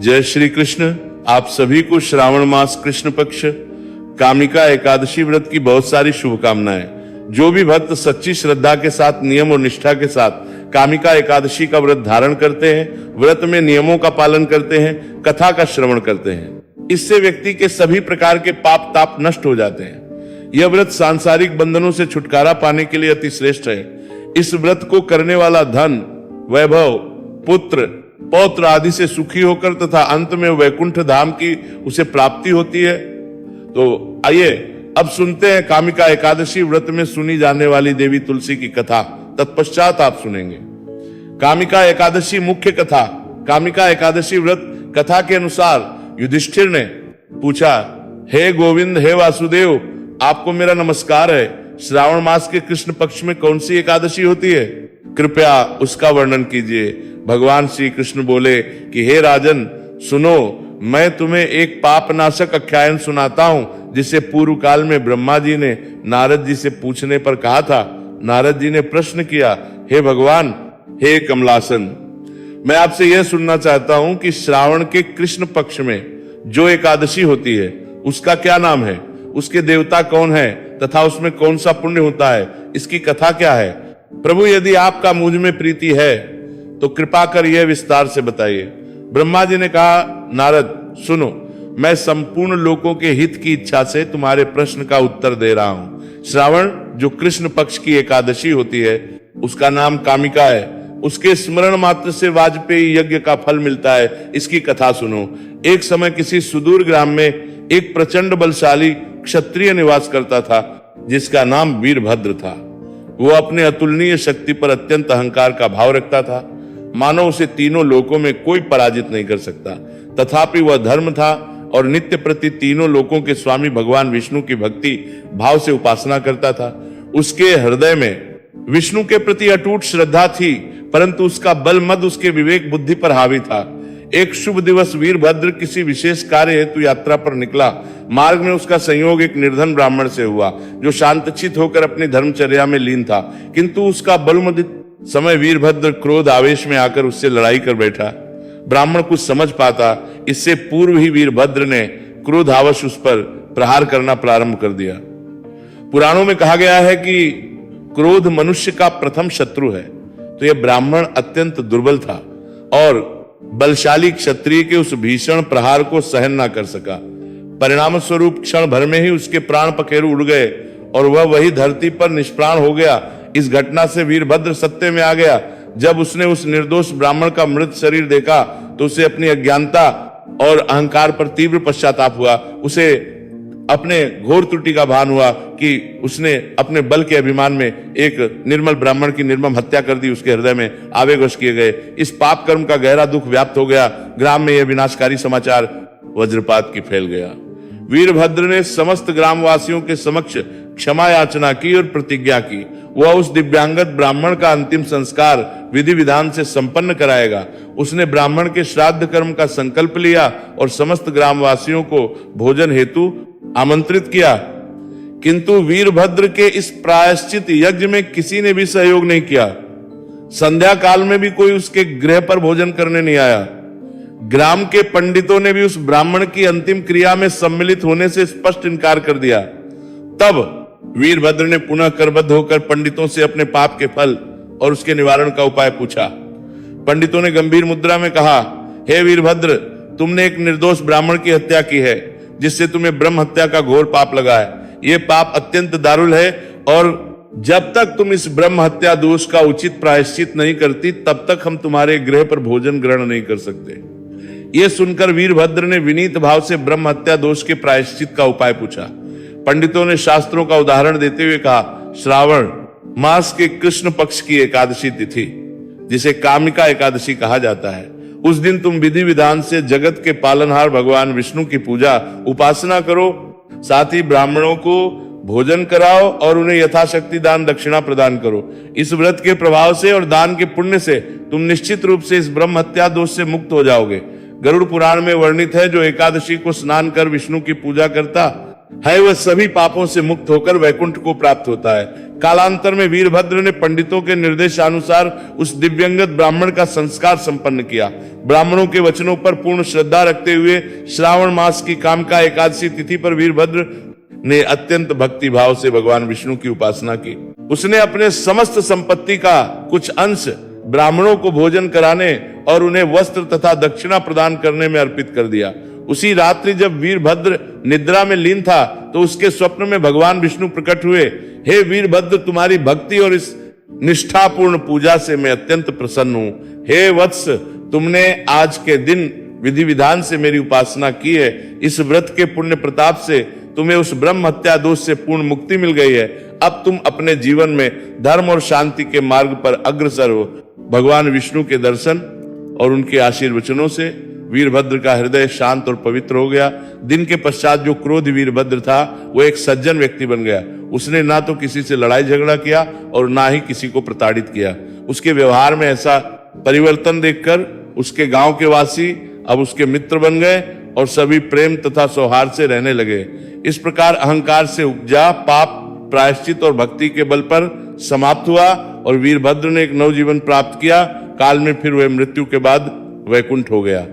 जय श्री कृष्ण। आप सभी को श्रावण मास कृष्ण पक्ष कामिका एकादशी व्रत की बहुत सारी शुभकामनाएं। जो भी भक्त सच्ची श्रद्धा के साथ, नियम और निष्ठा के साथ कामिका एकादशी का व्रत धारण करते हैं, व्रत में नियमों का पालन करते हैं, कथा का श्रवण करते हैं, इससे व्यक्ति के सभी प्रकार के पाप ताप नष्ट हो जाते हैं। यह व्रत सांसारिक बंधनों से छुटकारा पाने के लिए अति श्रेष्ठ है। इस व्रत को करने वाला धन, वैभव, पुत्र, पौत्र आदि से सुखी होकर तथा अंत में वैकुंठ धाम की उसे प्राप्ति होती है। तो आइए अब सुनते हैं कामिका एकादशी व्रत में सुनी जाने वाली देवी तुलसी की कथा। तत्पश्चात आप सुनेंगे कामिका एकादशी मुख्य कथा। कामिका एकादशी व्रत कथा के अनुसार युधिष्ठिर ने पूछा, हे गोविंद, हे वासुदेव, आपको मेरा नमस्कार है। श्रावण मास के कृष्ण पक्ष में कौन सी एकादशी होती है? कृपया उसका वर्णन कीजिए। भगवान श्री कृष्ण बोले कि हे राजन, सुनो, मैं तुम्हें एक पापनाशक आख्यान सुनाता हूं जिसे पूर्व काल में ब्रह्मा जी ने नारद जी से पूछने पर कहा था। नारद जी ने प्रश्न किया, हे भगवान, हे कमलासन, मैं आपसे यह सुनना चाहता हूं कि श्रावण के कृष्ण पक्ष में जो एकादशी होती है उसका क्या नाम है, उसके देवता कौन है तथा उसमें कौन सा पुण्य होता है, इसकी कथा क्या है? प्रभु, यदि आपका मुझ में प्रीति है तो कृपा कर यह विस्तार से बताइए। ब्रह्मा जी ने कहा, नारद सुनो, मैं संपूर्ण लोकों के हित की इच्छा से तुम्हारे प्रश्न का उत्तर दे रहा हूं। श्रावण जो कृष्ण पक्ष की एकादशी होती है उसका नाम कामिका है। उसके स्मरण मात्र से वाजपेयी यज्ञ का फल मिलता है। इसकी कथा सुनो। एक समय किसी सुदूर ग्राम में एक प्रचंड बलशाली क्षत्रिय निवास करता था जिसका नाम वीरभद्र था। वो अपने अतुलनीय शक्ति पर अत्यंत अहंकार का भाव रखता था, मानो उसे तीनों लोकों में कोई पराजित नहीं कर सकता। तथापि वह धर्म था और नित्य प्रति तीनों लोकों के स्वामी भगवान विष्णु की भक्ति भाव से उपासना करता था। उसके हृदय में विष्णु के प्रति अटूट श्रद्धा थी, परंतु उसका बल मद उसके विवेक बुद्धि पर हावी था। एक शुभ दिवस वीरभद्र किसी विशेष कार्य हेतु यात्रा पर निकला। मार्ग में उसका संयोग एक निर्धन ब्राह्मण से हुआ जो शांतचित्त होकर अपनी धर्मचर्या में लीन था, किंतु उसका बलमदित समय वीरभद्र क्रोध आवेश में आकर उससे लड़ाई कर बैठा। ब्राह्मण कुछ समझ पाता इससे पूर्व ही वीरभद्र ने क्रोधावश उस पर प्रहार करना प्रारंभ कर दिया। पुराणों में कहा गया है कि क्रोध मनुष्य का प्रथम शत्रु है। तो यह ब्राह्मण अत्यंत दुर्बल था और बलशाली क्षत्रिय के उस भीषण प्रहार को सहन ना कर सका। परिणाम स्वरूप क्षण भर में ही उसके प्राण पखेरु उड़ गए और वह वही धरती पर निष्प्राण हो गया। इस घटना से वीरभद्र सत्य में आ गया। जब उसने उस निर्दोष ब्राह्मण का मृत शरीर देखा तो उसे अपनी अज्ञानता और अहंकार पर तीव्र पश्चाताप हुआ। उसे अपने घोर त्रुटि का भान हुआ कि उसने अपने बल के अभिमान में एक निर्मल ब्राह्मण की निर्मम हत्या कर दी। उसके हृदय में आवेगवश किए गए इस पाप कर्म का गहरा दुख व्याप्त हो गया। ग्राम में यह विनाशकारी समाचार वज्रपात की फैल गया। वीरभद्र ने समस्त ग्रामवासियों के समक्ष क्षमा याचना की और प्रतिज्ञा की वह उस दिव्यांगत ब्राह्मण का अंतिम संस्कार विधि विधान से संपन्न कराएगा। उसने ब्राह्मण के श्राद्ध कर्म का संकल्प लिया और समस्त ग्रामवासियों को भोजन हेतु आमंत्रित किया, किंतु वीरभद्र के इस प्रायश्चित यज्ञ में किसी ने भी सहयोग नहीं किया। संध्या काल में भी कोई उसके गृह पर भोजन करने नहीं आया। ग्राम के पंडितों ने भी उस ब्राह्मण की अंतिम क्रिया में सम्मिलित होने से स्पष्ट इनकार कर दिया। तब वीरभद्र ने पुनः करबद्ध होकर पंडितों से अपने पाप के फल और उसके निवारण का उपाय पूछा। पंडितों ने गंभीर मुद्रा में कहा, हे वीरभद्र, तुमने एक निर्दोष ब्राह्मण की हत्या की है जिससे तुम्हें ब्रह्म हत्या का घोर पाप लगा है। यह पाप अत्यंत दारुण है और जब तक तुम इस ब्रह्म हत्या दोष का उचित प्रायश्चित नहीं करती तब तक हम तुम्हारे गृह पर भोजन ग्रहण नहीं कर सकते। यह सुनकर वीरभद्र ने विनीत भाव से ब्रह्म हत्या दोष के प्रायश्चित का उपाय पूछा। पंडितों ने शास्त्रों का उदाहरण देते हुए कहा, श्रावण मास के कृष्ण पक्ष की एकादशी तिथि जिसे कामिका एकादशी कहा जाता है, उस दिन तुम विधि विधान से जगत के पालनहार भगवान विष्णु की पूजा उपासना करो, साथ ही ब्राह्मणों को भोजन कराओ और उन्हें यथाशक्ति दान दक्षिणा प्रदान करो। इस व्रत के प्रभाव से और दान के पुण्य से तुम निश्चित रूप से इस ब्रह्म हत्या दोष से मुक्त हो जाओगे। गरुड़ पुराण में वर्णित है, जो एकादशी को स्नान कर विष्णु की पूजा करता है वह सभी पापों से मुक्त होकर वैकुंठ को प्राप्त होता है। कालांतर में वीरभद्र ने पंडितों के निर्देशानुसार उस दिव्यंगत ब्राह्मण का संस्कार संपन्न किया। ब्राह्मणों के वचनों पर पूर्ण श्रद्धा रखते हुए श्रावण मास की कामिका एकादशी तिथि पर वीरभद्र ने अत्यंत भक्ति भाव से भगवान विष्णु की उपासना की। उसने अपने समस्त संपत्ति का कुछ अंश ब्राह्मणों को भोजन कराने और उन्हें वस्त्र तथा दक्षिणा प्रदान करने में अर्पित कर दिया। उसी रात्रि जब वीरभद्र निद्रा में लीन था तो उसके स्वप्न में भगवान विष्णु प्रकट हुए। हे वीरभद्र, तुम्हारी भक्ति और इस निष्ठापूर्ण पूजा से मैं अत्यंत प्रसन्न हूं। हे वत्स, तुमने आज के दिन विधि विधान से मेरी उपासना की है। इस व्रत के पुण्य प्रताप से तुम्हें उस ब्रह्म हत्या दोष से पूर्ण मुक्ति मिल गई है। अब तुम अपने जीवन में धर्म और शांति के मार्ग पर अग्रसर हो। भगवान विष्णु के दर्शन और उनके आशीर्वचनों से वीरभद्र का हृदय शांत और पवित्र हो गया। दिन के पश्चात जो क्रोध वीरभद्र था वो एक सज्जन व्यक्ति बन गया। उसने ना तो किसी से लड़ाई झगड़ा किया और ना ही किसी को प्रताड़ित किया। उसके व्यवहार में ऐसा परिवर्तन देखकर उसके गांव के वासी अब उसके मित्र बन गए और सभी प्रेम तथा सौहार्द से रहने लगे। इस प्रकार अहंकार से उपजा पाप प्रायश्चित और भक्ति के बल पर समाप्त हुआ और वीरभद्र ने एक नवजीवन प्राप्त किया। काल में फिर वह मृत्यु के बाद वैकुंठ हो गया।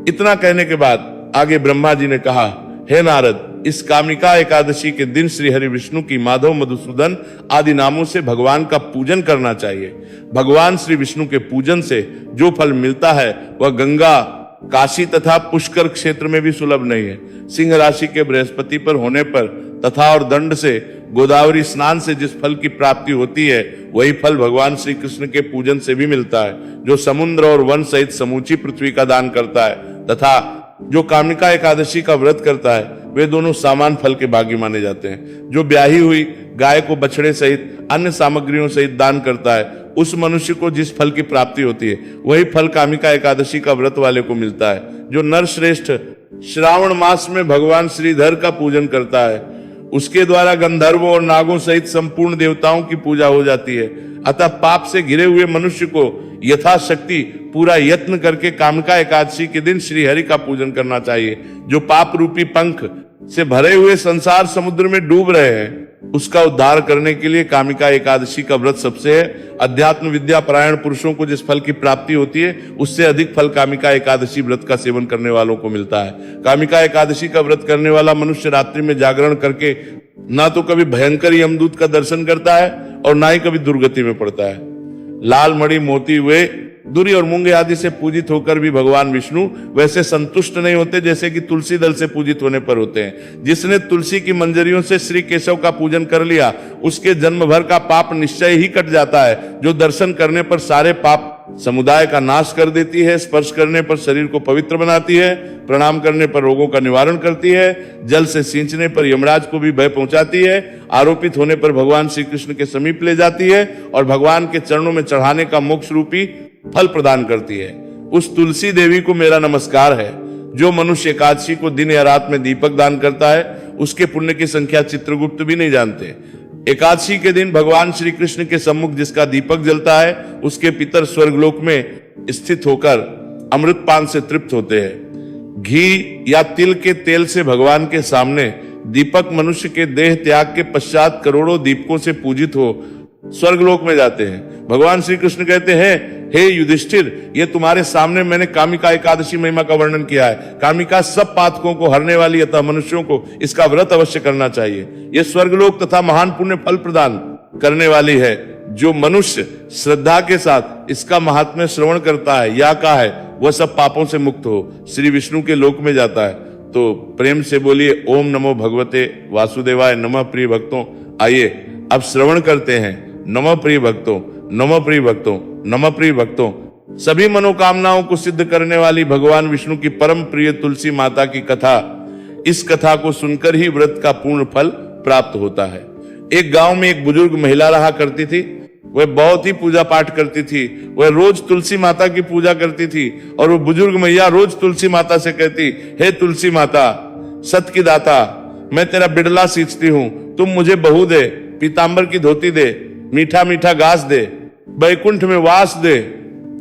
इतना कहने के बाद आगे ब्रह्मा जी ने कहा, हे नारद, इस कामिका एकादशी के दिन श्री हरि विष्णु की माधव मधुसूदन आदि नामों से भगवान का पूजन करना चाहिए। भगवान श्री विष्णु के पूजन से जो फल मिलता है वह गंगा, काशी तथा पुष्कर क्षेत्र में भी सुलभ नहीं है। सिंह राशि के बृहस्पति पर होने पर तथा और दंड से गोदावरी स्नान से जिस फल की प्राप्ति होती है वही फल भगवान श्री कृष्ण के पूजन से भी मिलता है, जो समुद्र और वन सहित समूची पृथ्वी का दान करता है तथा जो कामिका एकादशी का व्रत करता है वे दोनों समान फल के भागी माने जाते हैं। जो ब्याही हुई गाय को बछड़े सहित अन्य सामग्रियों सहित दान करता है उस मनुष्य को जिस फल की प्राप्ति होती है वही फल कामिका एकादशी का व्रत वाले को मिलता है। जो नर श्रेष्ठ श्रावण मास में भगवान श्रीधर का पूजन करता है उसके द्वारा गंधर्वों और नागों सहित संपूर्ण देवताओं की पूजा हो जाती है। अतः पाप से घिरे हुए मनुष्य को यथाशक्ति पूरा यत्न करके कामिका एकादशी के दिन श्री हरि का पूजन करना चाहिए। जो पाप रूपी पंख से भरे हुए संसार समुद्र में डूब रहे हैं उसका उद्धार करने के लिए कामिका एकादशी का व्रत सबसे है। अध्यात्म विद्या परायण पुरुषों को जिस फल की प्राप्ति होती है उससे अधिक फल कामिका एकादशी व्रत का सेवन करने वालों को मिलता है। कामिका एकादशी का व्रत करने वाला मनुष्य रात्रि में जागरण करके ना तो कभी भयंकर यमदूत का दर्शन करता है और ना ही कभी दुर्गति में पड़ता है। लाल मणि मोती हुए दुरी और मूंगे आदि से पूजित होकर भी भगवान विष्णु वैसे संतुष्ट नहीं होते जैसे कि तुलसी दल से पूजित होने पर होते हैं। जिसने तुलसी की मंजरियों से श्री केशव का पूजन कर लिया उसके जन्म भर का पाप निश्चय ही कट जाता है। जो दर्शन करने पर सारे पाप समुदाय का नाश कर देती है, स्पर्श करने पर शरीर को पवित्र बनाती है, प्रणाम करने पर रोगों का निवारण करती है, जल से सींचने पर यमराज को भी भय पहुंचाती है, आरोपित होने पर भगवान श्री कृष्ण के समीप ले जाती है और भगवान के चरणों में चढ़ाने का मोक्ष रूपी फल प्रदान करती है। उस तुलसी देवी को मेरा नमस्कार है। जो मनुष्य एकादशी को दिन या रात में दीपक दान करता है उसके पुण्य की संख्या चित्रगुप्त भी नहीं जानते। एकादशी के दिन भगवान श्री कृष्ण के सम्मुख जिसका दीपक जलता है उसके पितर स्वर्गलोक में स्थित होकर अमृतपान से तृप्त होते हैं। घी या तिल के तेल से भगवान के सामने दीपक मनुष्य के देह त्याग के पश्चात करोड़ों दीपकों से पूजित हो स्वर्गलोक में जाते हैं। भगवान श्री कृष्ण कहते हैं, हे युधिष्ठिर, ये तुम्हारे सामने मैंने कामिका एकादशी महिमा का वर्णन किया है। कामिका सब पातकों को हरने वाली अतः मनुष्यों को इसका व्रत अवश्य करना चाहिए। ये स्वर्गलोक तथा महान पुण्य फल प्रदान करने वाली है। जो मनुष्य श्रद्धा के साथ इसका महात्म्य श्रवण करता है या का है वह सब पापों से मुक्त हो श्री विष्णु के लोक में जाता है। तो प्रेम से बोलिए ओम नमो भगवते वासुदेवाय नमः। प्रिय भक्तों, आइए अब श्रवण करते हैं नमः प्रिय भक्तों, नमः प्रिय भक्तों, नमः प्रिय भक्तों। सभी मनोकामनाओं को सिद्ध करने वाली भगवान विष्णु की परम प्रिय तुलसी माता की कथा, इस कथा को सुनकर ही व्रत का पूर्ण फल प्राप्त होता है। एक गांव में एक बुजुर्ग महिला रहा करती थी। वह बहुत ही पूजा पाठ करती थी। वह रोज तुलसी माता की पूजा करती थी और वो बुजुर्ग मैया रोज तुलसी माता से कहती, हे तुलसी माता, सत की दाता, मैं तेरा बिड़ला सींचती हूँ, तुम मुझे बहू दे, पीतांबर की धोती दे, मीठा मीठा घास दे, बैकुंठ में वास दे,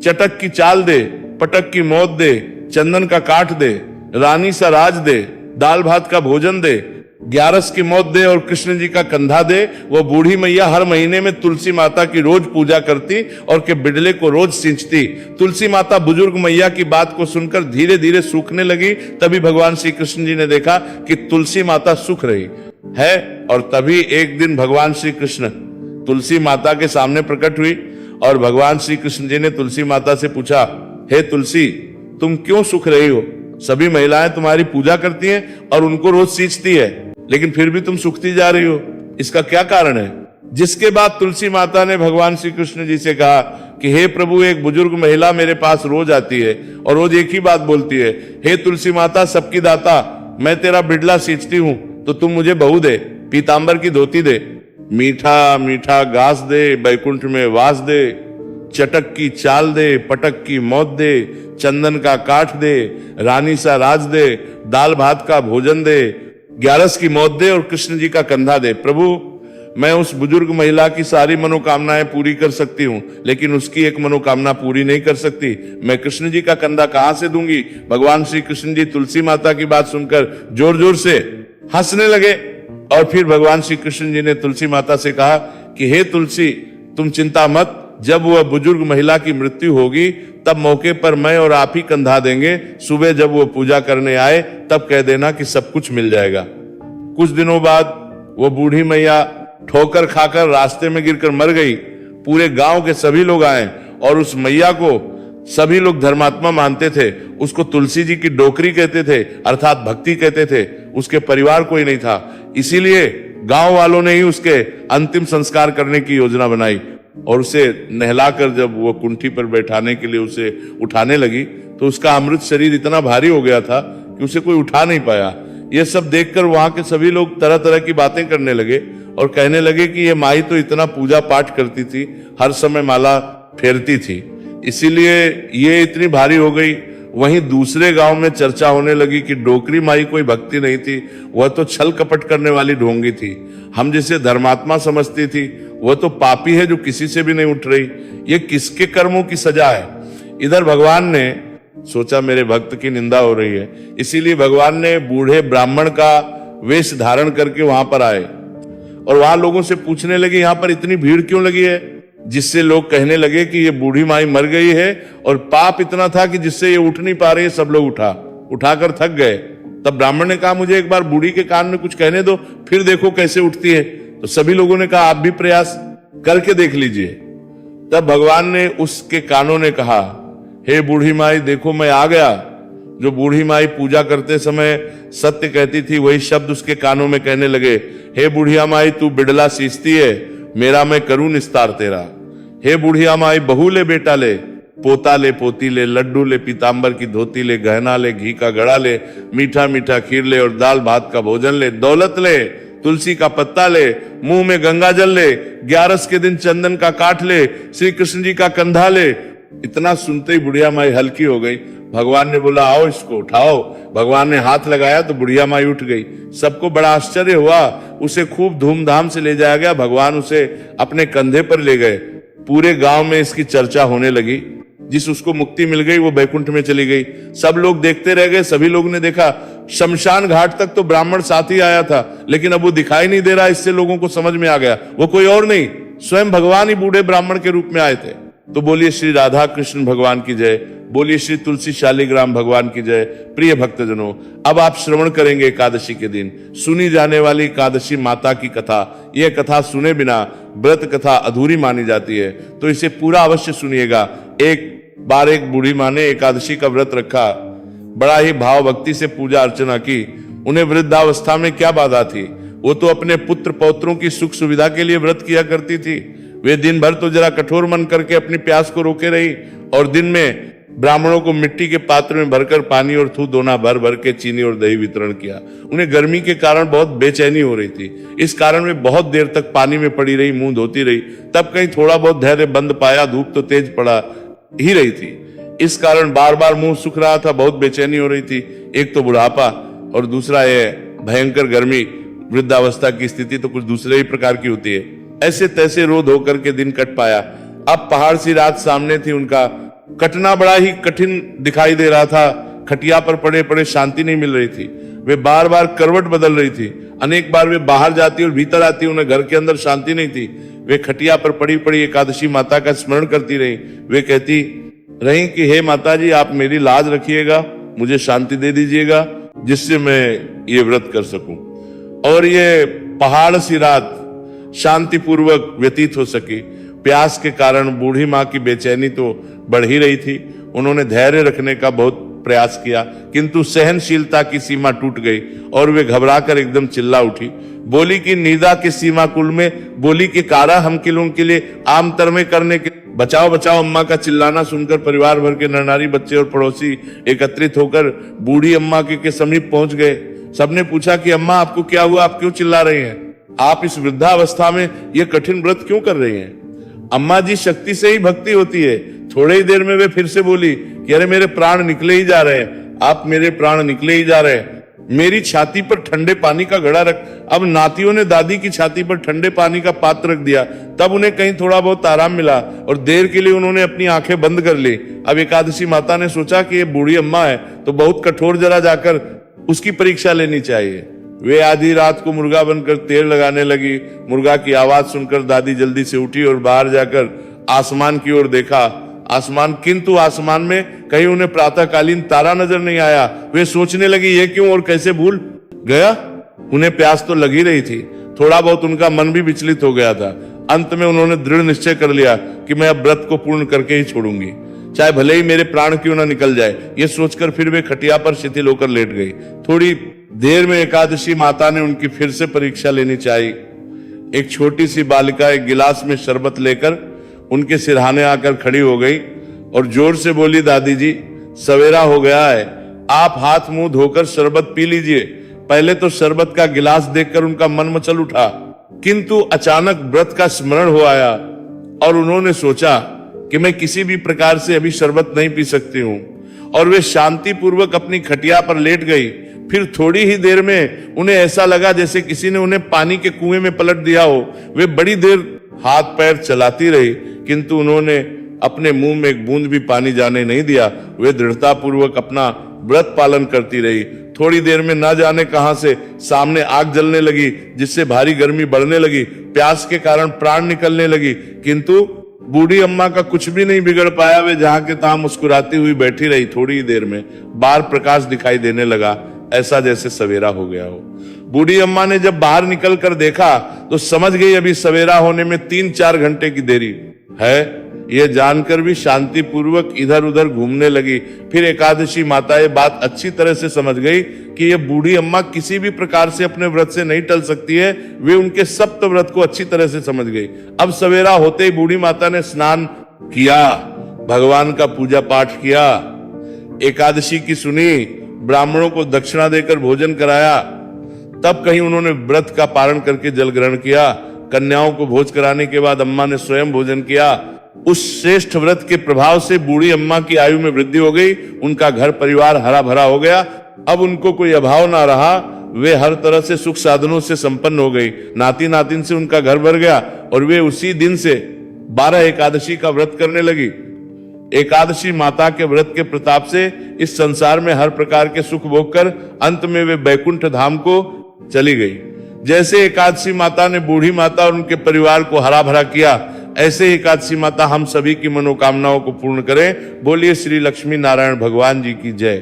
चटक की चाल दे, पटक की मौत दे, चंदन का काठ दे, रानी सा राज दे, दाल भात का भोजन दे, ग्यारस की मौत दे और कृष्ण जी का कंधा दे। वो बूढ़ी मैया हर महीने में तुलसी माता की रोज पूजा करती और के बिडले को रोज सींचती। तुलसी माता बुजुर्ग मैया की बात को सुनकर धीरे धीरे सूखने लगी। तभी भगवान श्री कृष्ण जी ने देखा कि तुलसी माता सूख रही है, और तभी एक दिन भगवान श्री कृष्ण तुलसी माता के सामने प्रकट हुई और भगवान श्री कृष्ण जी ने तुलसी माता से पूछा, हे तुलसी, तुम क्यों सूख रही हो? सभी महिलाएं तुम्हारी पूजा करती हैं और उनको रोज सींचती है, लेकिन फिर भी तुम सूखती जा रही हो, इसका क्या कारण है? जिसके बाद तुलसी माता ने भगवान श्री कृष्ण जी से कहा कि हे प्रभु, एक बुजुर्ग महिला मेरे पास रोज आती है और रोज एक ही बात बोलती है, हे तुलसी माता सबकी दाता, मैं तेरा बिडला सींचती हूं तो तुम मुझे बहू दे, पीतांबर की धोती दे, मीठा मीठा घास दे, बैकुंठ में वास दे, चटक की चाल दे, पटक की मौत दे, चंदन का काठ दे, रानी सा राज दे, दाल भात का भोजन दे, ग्यारस की मौत दे और कृष्ण जी का कंधा दे। प्रभु, मैं उस बुजुर्ग महिला की सारी मनोकामनाएं पूरी कर सकती हूँ, लेकिन उसकी एक मनोकामना पूरी नहीं कर सकती। मैं कृष्ण जी का कंधा कहां से दूंगी? भगवान श्री कृष्ण जी तुलसी माता की बात सुनकर जोर जोर से हंसने लगे और फिर भगवान श्री कृष्ण जी ने तुलसी माता से कहा कि हे तुलसी, तुम चिंता मत, जब वह बुजुर्ग महिला की मृत्यु होगी तब मौके पर मैं और आप ही कंधा देंगे। सुबह जब वो पूजा करने आए तब कह देना कि सब कुछ मिल जाएगा। कुछ दिनों बाद वो बूढ़ी मैया ठोकर खाकर रास्ते में गिरकर मर गई। पूरे गांव के सभी लोग आए और उस मैया को सभी लोग धर्मात्मा मानते थे। उसको तुलसी जी की डोकरी कहते थे, अर्थात भक्ति कहते थे। उसके परिवार कोई नहीं था, इसीलिए गांव वालों ने ही उसके अंतिम संस्कार करने की योजना बनाई और उसे नहलाकर जब वो कुंठी पर बैठाने के लिए उसे उठाने लगी तो उसका अमृत शरीर इतना भारी हो गया था कि उसे कोई उठा नहीं पाया। ये सब देखकर वहां के सभी लोग तरह तरह की बातें करने लगे और कहने लगे कि ये माई तो इतना पूजा पाठ करती थी, हर समय माला फेरती थी, इसीलिए ये इतनी भारी हो गई। वहीं दूसरे गांव में चर्चा होने लगी कि डोकरी माई कोई भक्ति नहीं थी, वह तो छल कपट करने वाली ढोंगी थी। हम जिसे धर्मात्मा समझती थी वह तो पापी है जो किसी से भी नहीं उठ रही। ये किसके कर्मों की सजा है? इधर भगवान ने सोचा मेरे भक्त की निंदा हो रही है, इसीलिए भगवान ने बूढ़े ब्राह्मण का वेश धारण करके वहां पर आए और वहां लोगों से पूछने लगे यहाँ पर इतनी भीड़ क्यों लगी है, जिससे लोग कहने लगे कि ये बूढ़ी माई मर गई है और पाप इतना था कि जिससे ये उठ नहीं पा रही है। सब लोग उठाकर थक गए। तब ब्राह्मण ने कहा मुझे एक बार बूढ़ी के कान में कुछ कहने दो, फिर देखो कैसे उठती है। तो सभी लोगों ने कहा आप भी प्रयास करके देख लीजिए। तब भगवान ने उसके कानों ने कहा, हे बूढ़ी माई देखो मैं आ गया। जो बूढ़ी माई पूजा करते समय सत्य कहती थी वही शब्द उसके कानों में कहने लगे, हे बुढ़िया माई तू बिडला सींचती है, मेरा मैं करूं निस्तार तेरा। हे बुढ़िया माई बहू ले बेटा ले, पोता ले पोती ले, लड्डू ले पीतांबर की धोती ले, गहना ले घी का गड़ा ले, मीठा मीठा खीर ले और दाल भात का भोजन ले, दौलत ले, तुलसी का पत्ता ले, मुंह में गंगा जल ले, ग्यारस के दिन चंदन का काठ ले, श्री कृष्ण जी का कंधा ले। इतना सुनते ही बुढ़िया माई हल्की हो गई। भगवान ने बोला आओ इसको उठाओ। भगवान ने हाथ लगाया तो बुढ़िया माई उठ गई। सबको बड़ा आश्चर्य हुआ। उसे खूब धूमधाम से ले जाया गया। भगवान उसे अपने कंधे पर ले गए। पूरे गांव में इसकी चर्चा होने लगी। जिस उसको मुक्ति मिल गई वो बैकुंठ में चली गई। सब लोग देखते रह गए। सभी लोग ने देखा शमशान घाट तक तो ब्राह्मण साथ ही आया था, लेकिन अब वो दिखाई नहीं दे रहा। इससे लोगों को समझ में आ गया वो कोई और नहीं, स्वयं भगवान ही बूढ़े ब्राह्मण के रूप में आए थे। तो बोलिए श्री राधा कृष्ण भगवान की जय, बोलिए श्री तुलसी शालिग्राम भगवान की जय। प्रिय भक्तजनों, अब आप श्रवण करेंगे एकादशी के दिन सुनी जाने वाली एकादशी माता की कथा। यह कथा सुने बिना व्रत कथा अधूरी मानी जाती है, तो इसे पूरा अवश्य सुनिएगा। एक बार एक बूढ़ी माँ ने एकादशी का व्रत रखा, बड़ा ही भाव भक्ति से पूजा अर्चना की। उन्हें वृद्धावस्था में क्या बाधा थी, वो तो अपने पुत्र पौत्रों की सुख सुविधा के लिए व्रत किया करती थी। वे दिन भर तो जरा कठोर मन करके अपनी प्यास को रोके रही और दिन में ब्राह्मणों को मिट्टी के पात्र में भरकर पानी और थू दोना भर भर के चीनी और दही वितरण किया। उन्हें गर्मी के कारण बहुत बेचैनी हो रही थी, इस कारण वे बहुत देर तक पानी में पड़ी रही, मुंह धोती रही। तब कहीं थोड़ा बहुत धैर्य बंद पाया। धूप तो तेज पड़ा ही रही थी, इस कारण बार बार मुंह सूख रहा था, बहुत बेचैनी हो रही थी। एक तो बुढ़ापा और दूसरा ये भयंकर गर्मी। वृद्धावस्था की स्थिति तो कुछ दूसरे ही प्रकार की होती है। ऐसे तैसे रो धो करके दिन कट पाया। अब पहाड़ सी रात सामने थी, उनका कटना बड़ा ही कठिन दिखाई दे रहा था। खटिया पर पड़े पड़े शांति नहीं मिल रही थी। वे बार बार करवट बदल रही थी। अनेक बार वे बाहर जाती और भीतर आती, उन्हें घर के अंदर शांति नहीं थी। वे खटिया पर पड़ी पड़ी एकादशी माता का स्मरण करती रही। वे कहती रही कि हे माता जी, आप मेरी लाज रखिएगा, मुझे शांति दे दीजिएगा, जिससे मैं ये व्रत कर सकूं और ये पहाड़ सी रात शांतिपूर्वक व्यतीत हो सकी। प्यास के कारण बूढ़ी माँ की बेचैनी तो बढ़ ही रही थी। उन्होंने धैर्य रखने का बहुत प्रयास किया, किंतु सहनशीलता की सीमा टूट गई और वे घबराकर एकदम चिल्ला उठी। बोली कि नीदा के सीमा कुल में, बोली कि कारा हम किलों के लिए आम तर में करने के। बचाओ बचाओ अम्मा का चिल्लाना सुनकर परिवार भर के नरनारी, बच्चे और पड़ोसी एकत्रित होकर बूढ़ी अम्मा के समीप पहुंच गए। सबने पूछा कि अम्मा, आपको क्या हुआ, आप क्यों चिल्ला रही हैं? आप इस वृद्धावस्था में ये कठिन व्रत क्यों कर रही हैं? अम्मा जी, शक्ति से ही भक्ति होती है। थोड़ी ही देर में वे फिर से बोली कि अरे मेरे प्राण निकले ही जा रहे हैं, आप मेरे प्राण निकले ही जा रहे हैं। मेरी छाती पर ठंडे पानी का घड़ा रख। अब नातियों ने दादी की छाती पर ठंडे पानी का पात्र रख दिया। तब उन्हें कहीं थोड़ा बहुत आराम मिला और देर के लिए उन्होंने अपनी आंखें बंद कर ली। अब एकादशी माता ने सोचा कि ये बूढ़ी अम्मा है तो बहुत कठोर, जरा जाकर उसकी परीक्षा लेनी चाहिए। वे आधी रात को मुर्गा बनकर तेल लगाने लगी। मुर्गा की आवाज सुनकर दादी जल्दी से उठी और बाहर जाकर आसमान की ओर देखा। किंतु आसमान में कहीं उन्हें प्रातःकालीन तारा नजर नहीं आया। वे सोचने लगी ये क्यों और कैसे भूल गया। उन्हें प्यास तो लगी रही थी, थोड़ा बहुत उनका मन भी विचलित हो गया था। अंत में उन्होंने दृढ़ निश्चय कर लिया कि मैं अब व्रत को पूर्ण करके ही छोड़ूंगी, चाहे भले ही मेरे प्राण क्यों ना निकल जाए। ये सोचकर फिर वे खटिया पर शिथिल होकर लेट गई। थोड़ी देर में एकादशी माता ने उनकी फिर से परीक्षा लेनी चाहिए। एक छोटी सी बालिका एक गिलास में शरबत लेकर उनके सिरहाने आकर खड़ी हो गई और जोर से बोली, दादी जी, सवेरा हो गया है, आप हाथ मुंह धोकर शरबत पी लीजिए। पहले तो शरबत का गिलास देखकर उनका मन मचल उठा, किंतु अचानक व्रत का स्मरण हो आया और उन्होंने सोचा कि मैं किसी भी प्रकार से अभी शरबत नहीं पी सकती हूं और वे शांति पूर्वक अपनी खटिया पर लेट गई। फिर थोड़ी ही देर में उन्हें ऐसा लगा जैसे किसी ने उन्हें पानी के कुएं में पलट दिया हो। वे बड़ी देर हाथ पैर चलाती रही, किंतु उन्होंने अपने मुंह में एक बूंद भी पानी जाने नहीं दिया। वे दृढ़ता पूर्वक अपना व्रत पालन करती रही। थोड़ी देर में न जाने कहां से सामने आग जलने लगी, जिससे भारी गर्मी बढ़ने लगी। प्यास के कारण प्राण निकलने लगी, किंतु बूढ़ी अम्मा का कुछ भी नहीं बिगड़ पाया। वे जहां के तहां मुस्कुराती हुई बैठी रही। थोड़ी देर में बाहर प्रकाश दिखाई देने लगा, ऐसा जैसे सवेरा हो गया हो। बूढ़ी अम्मा ने जब बाहर निकल कर देखा तो समझ गई अभी सवेरा होने में 3-4 घंटे की देरी है। यह जानकर भी शांति पूर्वक इधर उधर घूमने लगी। फिर एकादशी माता ये बात अच्छी तरह से समझ गई कि यह बूढ़ी अम्मा किसी भी प्रकार से अपने व्रत से नहीं टल सकती है। वे उनके सप्त व्रत को अच्छी तरह से समझ गई। अब सवेरा होते ही बूढ़ी माता ने स्नान किया, भगवान का पूजा पाठ किया, एकादशी की सुनी, ब्राह्मणों को दक्षिणा देकर भोजन कराया। तब कहीं उन्होंने व्रत का पारण करके जल ग्रहण किया। कन्याओं को भोज कराने के बाद अम्मा ने स्वयं भोजन किया। उस श्रेष्ठ व्रत के प्रभाव से बूढ़ी अम्मा की आयु में वृद्धि हो गई। उनका घर परिवार हरा भरा हो गया। अब उनको कोई अभाव ना रहा। वे हर तरह से सुख साधनों से संपन्न हो गई। नाती नातिन से उनका घर भर गया और वे उसी दिन से 12 एकादशी का व्रत करने लगी। एकादशी माता के व्रत के प्रताप से इस संसार में हर प्रकार के सुख भोग कर अंत में वे बैकुंठ धाम को चली गई। जैसे एकादशी माता ने बूढ़ी माता और उनके परिवार को हरा भरा किया, ऐसे ही एकादशी माता हम सभी की मनोकामनाओं को पूर्ण करें। बोलिए श्री लक्ष्मी नारायण भगवान जी की जय।